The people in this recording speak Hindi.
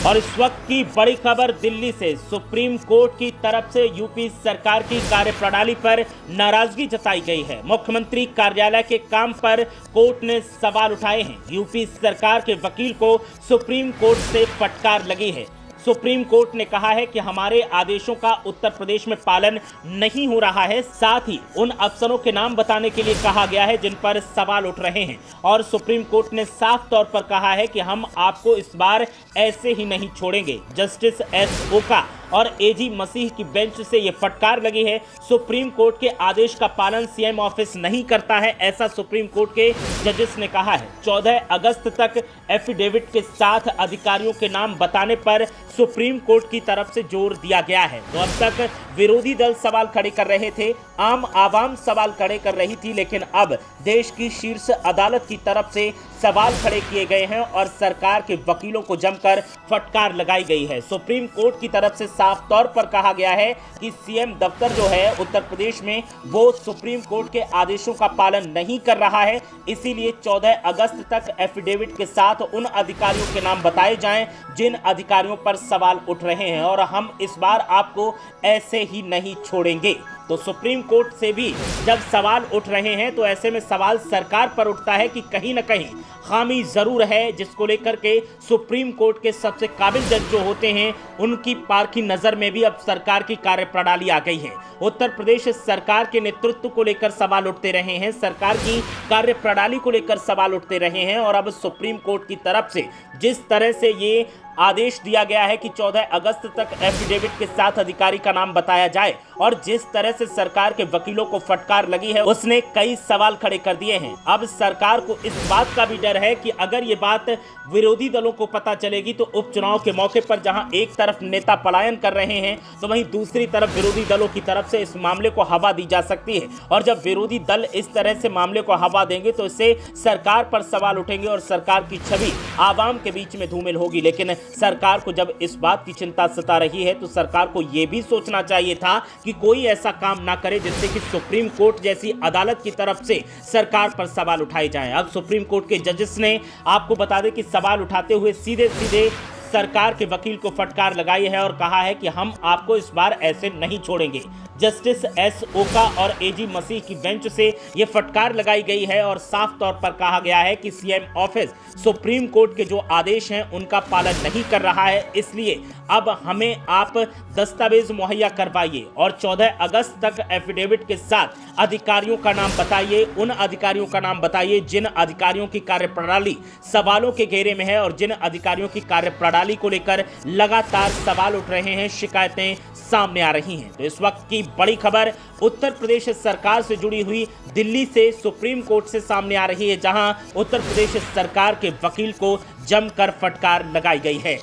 और इस वक्त की बड़ी खबर दिल्ली से। सुप्रीम कोर्ट की तरफ से यूपी सरकार की कार्यप्रणाली पर नाराजगी जताई गई है। मुख्यमंत्री कार्यालय के काम पर कोर्ट ने सवाल उठाए हैं। यूपी सरकार के वकील को सुप्रीम कोर्ट से फटकार लगी है। सुप्रीम कोर्ट ने कहा है कि हमारे आदेशों का उत्तर प्रदेश में पालन नहीं हो रहा है। साथ ही उन अफसरों के नाम बताने के लिए कहा गया है जिन पर सवाल उठ रहे हैं। और सुप्रीम कोर्ट ने साफ तौर पर कहा है कि हम आपको इस बार ऐसे ही नहीं छोड़ेंगे। जस्टिस एस ओका और एजी मसीह की बेंच से ये फटकार लगी है। सुप्रीम कोर्ट के आदेश का पालन सीएम ऑफिस नहीं करता है, ऐसा सुप्रीम कोर्ट के जजेस ने कहा है। 14 अगस्त तक एफिडेविट के साथ अधिकारियों के नाम बताने पर सुप्रीम कोर्ट की तरफ से जोर दिया गया है। तो अब तक विरोधी दल सवाल खड़े कर रहे थे, आम आवाम सवाल खड़े कर रही थी, लेकिन अब देश की शीर्ष अदालत की तरफ से सवाल खड़े किए गए हैं और सरकार के वकीलों को जमकर फटकार लगाई गई है। सुप्रीम कोर्ट की तरफ से साफ तौर पर कहा गया है कि सीएम दफ्तर जो है उत्तर प्रदेश में, वो सुप्रीम कोर्ट के आदेशों का पालन नहीं कर रहा है। इसीलिए 14 अगस्त तक एफिडेविट के साथ उन अधिकारियों के नाम बताए जाएं जिन अधिकारियों पर सवाल उठ रहे हैं, और हम इस बार आपको ऐसे ही नहीं छोड़ेंगे। तो सुप्रीम कोर्ट से भी जब सवाल उठ रहे हैं तो ऐसे में सवाल सरकार पर उठता है कि कहीं ना कहीं खामी जरूर है, जिसको लेकर के सुप्रीम कोर्ट के सबसे काबिल जज जो होते हैं उनकी पारखी नजर में भी अब सरकार की कार्यप्रणाली आ गई है। उत्तर प्रदेश सरकार के नेतृत्व को लेकर सवाल उठते रहे हैं, सरकार की कार्यप्रणाली को लेकर सवाल उठते रहे हैं, और अब सुप्रीम कोर्ट की तरफ से जिस तरह से ये आदेश दिया गया है कि 14 अगस्त तक एफिडेविट के साथ अधिकारी का नाम बताया जाए, और जिस तरह से सरकार के वकीलों को फटकार लगी है, उसने कई सवाल खड़े कर दिए हैं। अब सरकार को इस बात का भी डर है कि अगर ये बात विरोधी दलों को पता चलेगी तो उपचुनाव के मौके पर जहां एक तरफ नेता पलायन कर रहे हैं तो वहीं दूसरी तरफ विरोधी दलों की तरफ से इस मामले को हवा दी जा सकती है। और जब विरोधी दल इस तरह से मामले को हवा देंगे तो इससे सरकार पर सवाल उठेंगे और सरकार की छवि आवाम के बीच में धूमिल होगी। लेकिन सरकार को जब इस बात की चिंता सता रही है तो सरकार को यह भी सोचना चाहिए था कि कोई ऐसा काम ना करे जिससे कि सुप्रीम कोर्ट जैसी अदालत की तरफ से सरकार पर सवाल उठाए जाएं। अब सुप्रीम कोर्ट के जजेस ने आपको बता दें कि सवाल उठाते हुए सीधे सीधे सरकार के वकील को फटकार लगाई है और कहा है कि हम आपको इस बार ऐसे नहीं छोड़ेंगे। जस्टिस एस ओका और एजी मसीह की बेंच से यह फटकार लगाई गई है और साफ तौर पर कहा गया है कि सीएम ऑफिस सुप्रीम कोर्ट के जो आदेश हैं उनका पालन नहीं कर रहा है, इसलिए अब हमें आप दस्तावेज मुहैया करवाइए और 14 अगस्त तक एफिडेविट के साथ अधिकारियों का नाम बताइए, उन अधिकारियों का नाम बताइए जिन अधिकारियों की कार्यप्रणाली सवालों के घेरे में है और जिन अधिकारियों की कार्यप्रणाली को लेकर लगातार सवाल उठ रहे हैं, शिकायतें सामने आ रही हैं। तो इस वक्त की बड़ी खबर उत्तर प्रदेश सरकार से जुड़ी हुई दिल्ली से सुप्रीम कोर्ट से सामने आ रही है, जहां उत्तर प्रदेश सरकार के वकील को जमकर फटकार लगाई गई है।